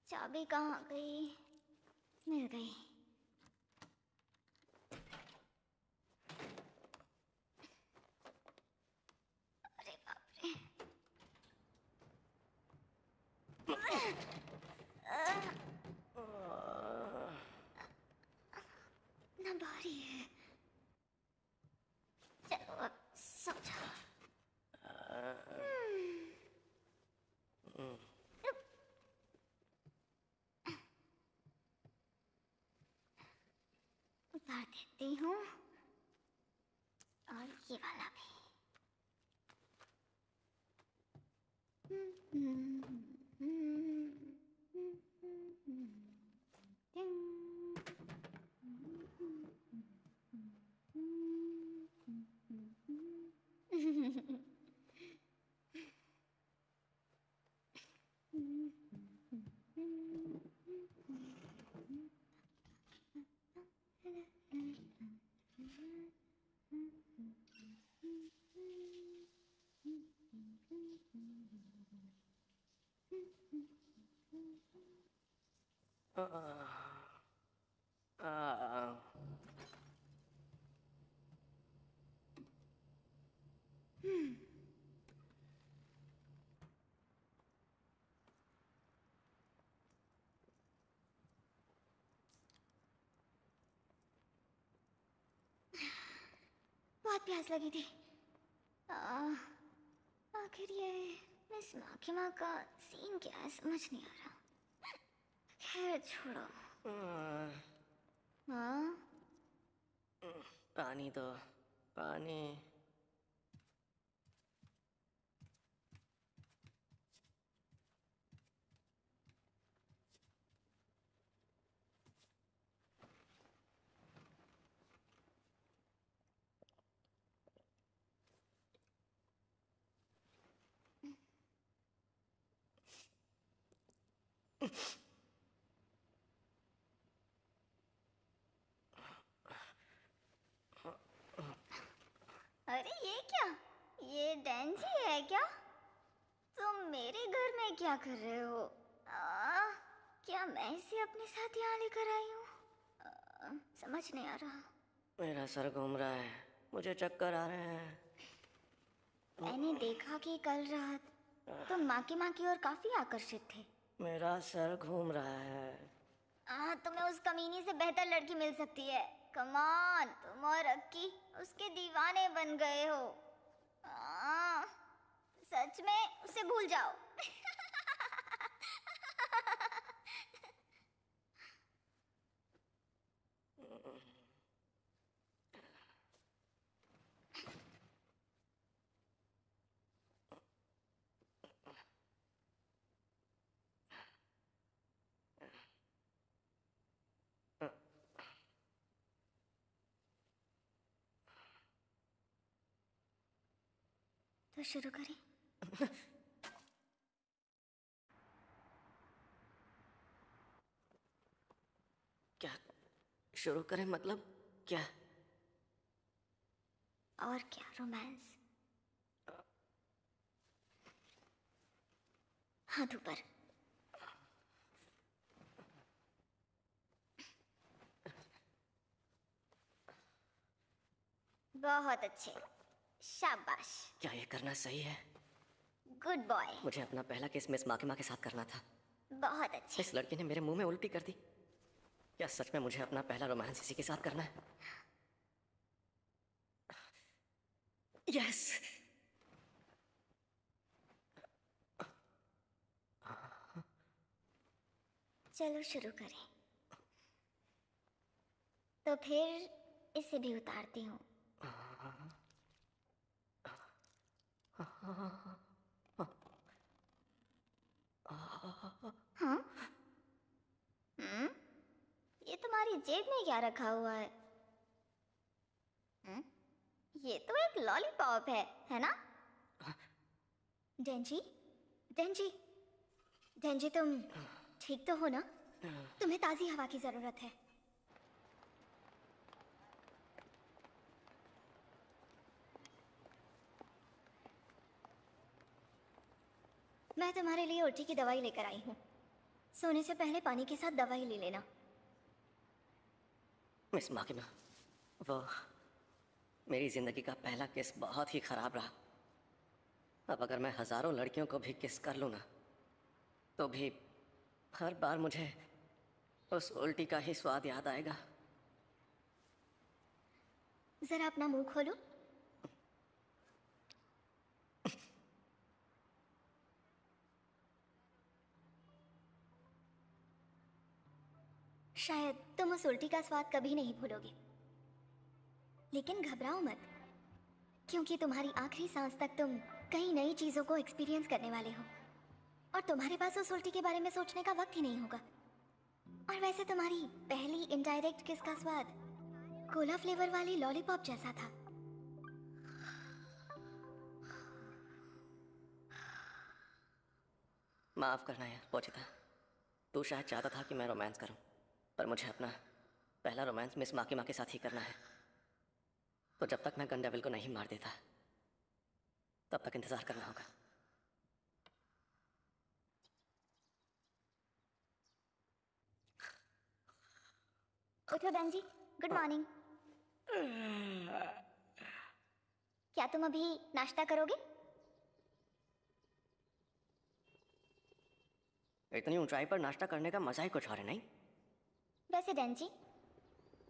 चाबी कहाँ गई? मिल गई। अरे बाप रे। ना भारी है। चलो अब सो जाओ। उतार देती हूँ और ये वाला भी। बहुत प्यास लगी थी। आखिर ये मिस माकिमा का सीन क्या है समझ नहीं आ रहा। खैर छोड़ो। हाँ? पानी दो, पानी। अरे ये क्या? ये डेंजी है क्या? तुम मेरे घर में क्या कर रहे हो? क्या मैं इसे अपने साथ यहाँ लेकर आई हूँ? समझ नहीं आ रहा। मेरा सर घूम रहा है, मुझे चक्कर आ रहे हैं। मैंने देखा कि कल रात तुम माकिमा की ओर काफी आकर्षित थे। मेरा सर घूम रहा है। तुम्हें उस कमीनी से बेहतर लड़की मिल सकती है। कम ऑन, तुम और अक्की उसके दीवाने बन गए हो। सच में उसे भूल जाओ। तो शुरू करें? क्या शुरू करें? मतलब क्या? और क्या, रोमांस। हाथ ऊपर। बहुत अच्छे, शाबाश। क्या ये करना सही है? Good boy. मुझे अपना पहला किस मिस माकिमा के साथ करना था। बहुत अच्छे। इस लड़की ने मेरे मुंह में उल्टी कर दी। क्या सच में मुझे अपना पहला रोमांस इसी के साथ करना है? यस। चलो शुरू करें। तो फिर इसे भी उतारती हूँ। हाँ? ये तुम्हारी जेब में क्या रखा हुआ है? ये तो एक लॉलीपॉप है ना? डेंजी, डेंजी, डेंजी, तुम ठीक तो हो ना? तुम्हें ताज़ी हवा की जरूरत है। मैं तुम्हारे लिए उल्टी की दवाई लेकर आई हूँ। सोने से पहले पानी के साथ दवाई ले लेना। मिस माकिमा, वो मेरी जिंदगी का पहला किस बहुत ही खराब रहा। अब अगर मैं हजारों लड़कियों को भी किस कर लूँ ना, तो भी हर बार मुझे उस उल्टी का ही स्वाद याद आएगा। जरा अपना मुंह खोलो। शायद तुम उस उल्टी का स्वाद कभी नहीं भूलोगे, लेकिन घबराओ मत, क्योंकि तुम्हारी आखिरी सांस तक तुम कई नई चीजों को एक्सपीरियंस करने वाले हो, और तुम्हारे पास उस उल्टी के बारे में सोचने का वक्त ही नहीं होगा। और वैसे तुम्हारी पहली इनडायरेक्ट किस का स्वाद कोला फ्लेवर वाली लॉलीपॉप जैसा था। माफ करना यार पोचिता, तू शायद चाहता था कि मैं रोमांस करूं, पर मुझे अपना पहला रोमांस मिस माकिमा के साथ ही करना है। तो जब तक मैं गन डेविल को नहीं मार देता, तब तक इंतजार करना होगा। उठो डैन जी, गुड मॉर्निंग। क्या तुम अभी नाश्ता करोगे? इतनी ऊंचाई पर नाश्ता करने का मजा ही कुछ और है, नहीं? वैसे डैन जी,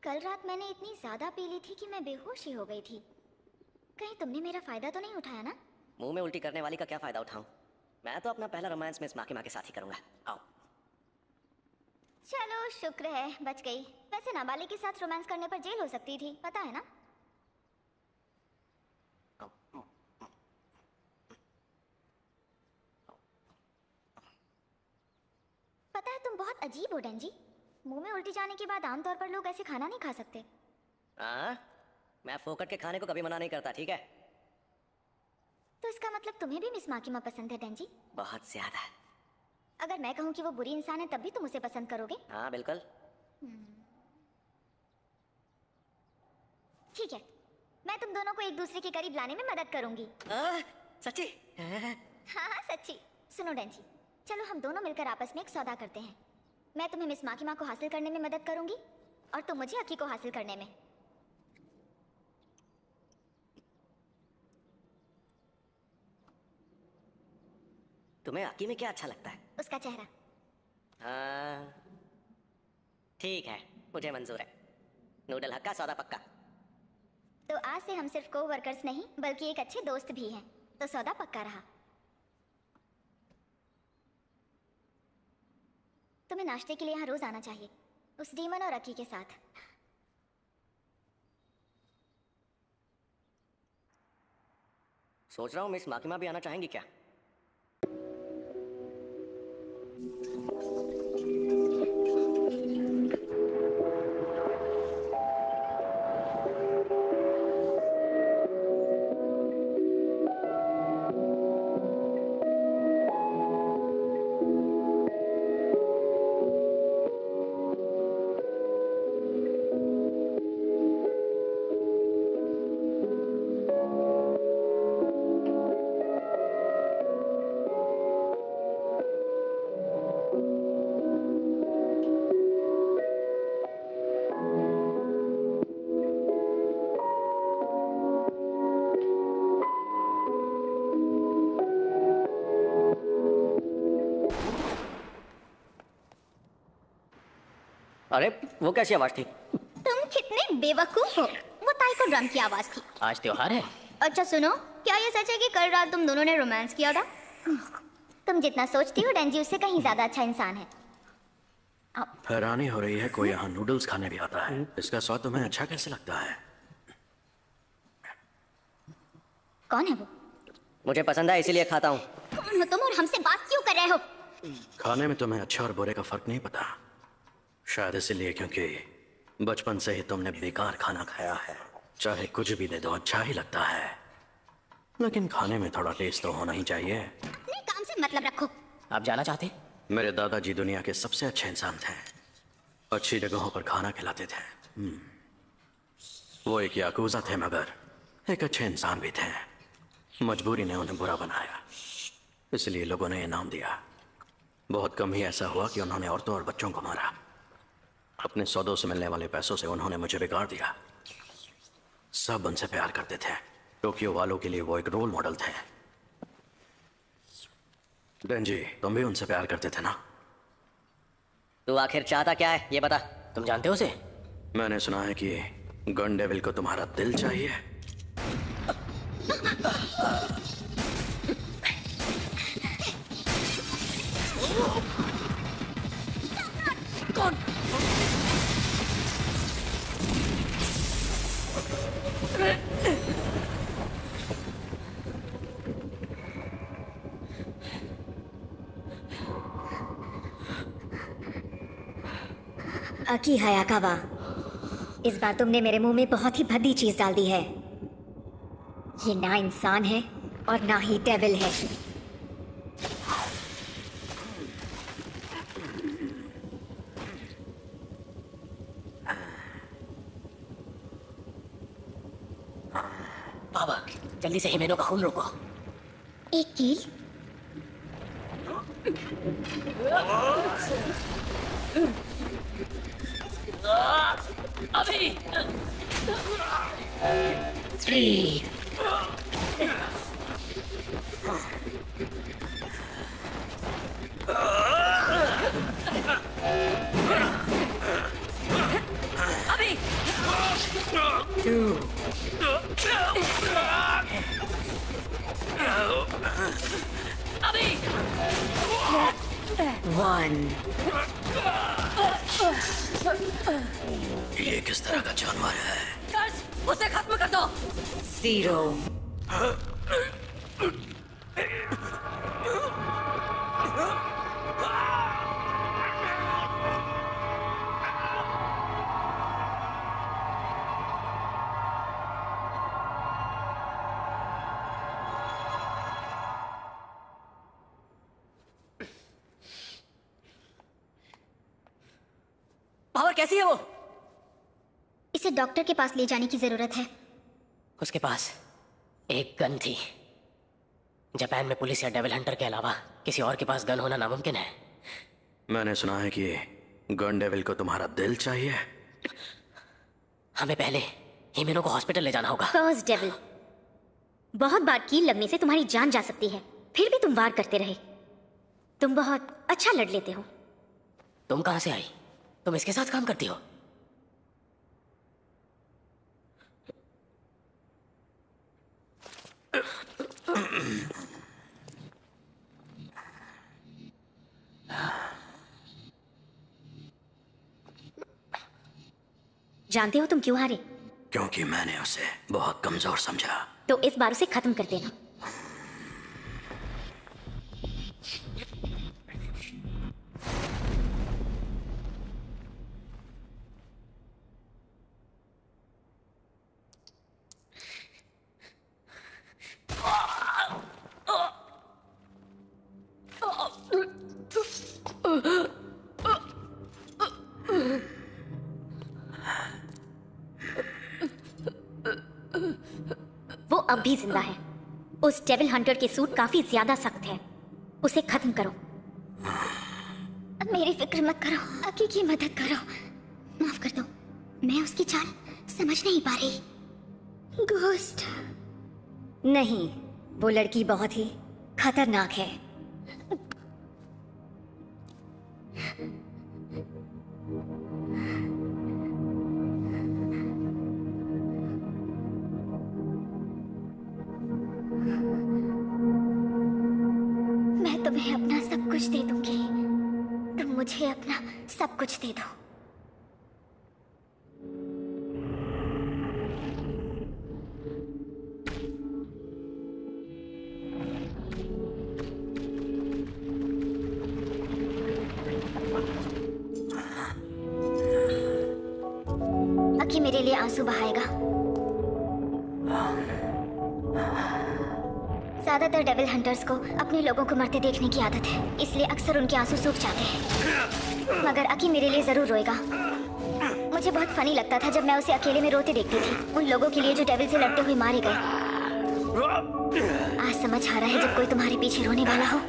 कल रात मैंने इतनी ज्यादा पी ली थी कि मैं बेहोश ही हो गई थी। कहीं तुमने मेरा फायदा तो नहीं उठाया ना? मुंह में उल्टी करने वाली का क्या फायदा उठाऊं? मैं तो अपना पहला रोमांस मिस माकिमा के साथ ही करूंगा। आओ। चलो शुक्र है बच गई। वैसे नाबालिग के साथ रोमांस करने पर जेल हो सकती थी, पता है ना? पता है तुम बहुत अजीब हो डैन जी। मुंह में उल्टी जाने के बाद आमतौर पर लोग ऐसे खाना नहीं खा सकते। मैं फोकट के खाने को कभी मना नहीं करता, ठीक है? तो इसका मतलब तुम्हें भी मिस माकिमा पसंद है डैन जी? बहुत ज्यादा। अगर मैं कहूँ कि वो बुरी इंसान है तब भी तुम उसे पसंद करोगे? हाँ बिल्कुल। ठीक है, मैं तुम दोनों को एक दूसरे के करीब लाने में मदद करूंगी। सच्ची? हाँ हाँ सच्ची। सुनो डैन जी, चलो हम दोनों मिलकर आपस में एक सौदा करते हैं। मैं तुम्हें मिस माकिमा को हासिल करने में मदद करूंगी और तुम मुझे अकी को हासिल करने में। तुम्हें अकी में क्या अच्छा लगता है? उसका चेहरा। ठीक है, मुझे मंजूर है। नूडल हक्का, सौदा पक्का। तो आज से हम सिर्फ को-वर्कर्स नहीं बल्कि एक अच्छे दोस्त भी हैं, तो सौदा पक्का रहा। तुम्हें नाश्ते के लिए यहाँ रोज आना चाहिए, उस डीमन और अकी के साथ। सोच रहा हूँ मिस माकिमा भी आना चाहेंगी क्या? अरे वो कैसी आवाज थी? तुम कितने बेवकूफ हो। वो ताइको ड्रम की आवाज थी। आज त्योहार है। अच्छा सुनो, क्या ये सच है कि कल रात तुम दोनों ने रोमांस किया था? तुम जितना सोचती हो डैन जी उससे कहीं ज्यादा अच्छा इंसान है। हैरानी हो रही है कोई यहाँ नूडल्स खाने भी आता है। इसका स्वाद तुम्हें अच्छा कैसे लगता है? कौन है वो? मुझे पसंद है इसीलिए खाता हूँ। कौन हो तुम और हमसे बात क्यों कर रहे हो? खाने में तुम्हें अच्छे और बुरे का फर्क नहीं पता। शायद इसलिए क्योंकि बचपन से ही तुमने बेकार खाना खाया है। चाहे कुछ भी दे दो अच्छा ही लगता है, लेकिन खाने में थोड़ा टेस्ट तो होना ही चाहिए। अपने काम से मतलब रखो। आप जाना चाहते? मेरे दादाजी दुनिया के सबसे अच्छे इंसान थे। अच्छी जगहों पर खाना खिलाते थे। वो एक याकूजा थे मगर एक अच्छे इंसान भी थे। मजबूरी ने उन्हें बुरा बनाया, इसलिए लोगों ने ये नाम दिया। बहुत कम ही ऐसा हुआ कि उन्होंने औरतों और बच्चों को मारा। अपने सौदों से मिलने वाले पैसों से उन्होंने मुझे बिगाड़ दिया। सब उनसे प्यार करते थे। टोक्यो वालों के लिए वो एक रोल मॉडल थे। डेंजी, तुम भी उनसे प्यार करते थे ना? तू आखिर चाहता क्या है ये बता। तुम जानते हो उसे? मैंने सुना है कि गन डेविल को तुम्हारा दिल चाहिए। कौन? अकी हयाकावा, इस बार तुमने मेरे मुंह में बहुत ही भद्दी चीज डाल दी है। ये ना इंसान है और ना ही डेविल है। बाबा, जल्दी से हिमेनो का खून रोको। एक कील? अभी 3 अभी 2 अभी 1। ये किस तरह का जानवर है? कर्स, उसे खत्म कर दो। 0। पावर कैसी है वो? इसे डॉक्टर के पास ले जाने की जरूरत है। उसके पास एक गन थी। जापान में पुलिस या डेविल हंटर के अलावा किसी और के पास गन होना नामुमकिन है। मैंने सुना है कि गन डेविल को तुम्हारा दिल चाहिए। हमें पहले हिमेनो को हॉस्पिटल ले जाना होगा। कर्स डेविल, बहुत बार कील लगने से तुम्हारी जान जा सकती है, फिर भी तुम वार करते रहे। तुम बहुत अच्छा लड़ लेते हो। तुम कहां से आई? तुम इसके साथ काम करती हो? जानते हो तुम क्यों हारे? क्योंकि मैंने उसे बहुत कमजोर समझा। तो इस बार उसे खत्म कर देना। वो अब भी जिंदा है। उस डेविल हंटर के सूट काफी ज्यादा सख्त है। उसे खत्म करो। मेरी फिक्र मत करो, अकी की मदद करो। माफ कर दो, मैं उसकी चाल समझ नहीं पा रही। घोस्ट नहीं, वो लड़की बहुत ही खतरनाक है। मैं तुम्हें अपना सब कुछ दे दूंगी। तुम मुझे अपना सब कुछ दे दो। अकी मेरे लिए आंसू बहाएगा। ज्यादातर डेविल हंटर्स को अपने लोगों को मरते देखने की आदत है, इसलिए अक्सर उनके आंसू सूख जाते हैं। मगर अकी मेरे लिए जरूर रोएगा। मुझे बहुत फनी लगता था जब मैं उसे अकेले में रोते देखती थी, उन लोगों के लिए जो डेविल से लड़ते हुए मारे गए। आज समझ आ रहा है, जब कोई तुम्हारे पीछे रोने वाला हो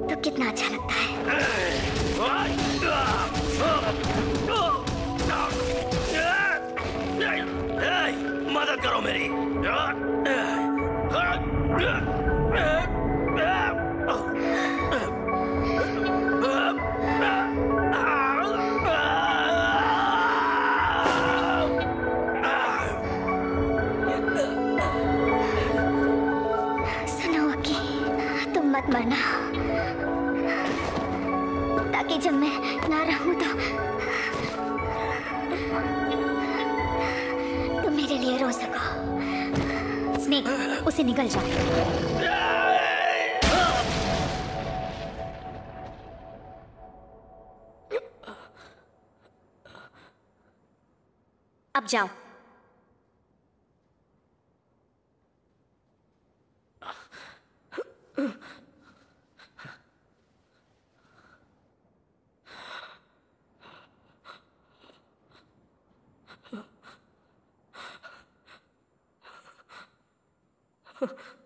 तो कितना अच्छा लगता है। मदद करो मेरी। सुनो अक्की, तुम मत मरना, ताकि जब मैं ना रहूं तो तुम मेरे लिए रो सको। स्नेक, उसे निकल जाओ। अब जाओ। Huh.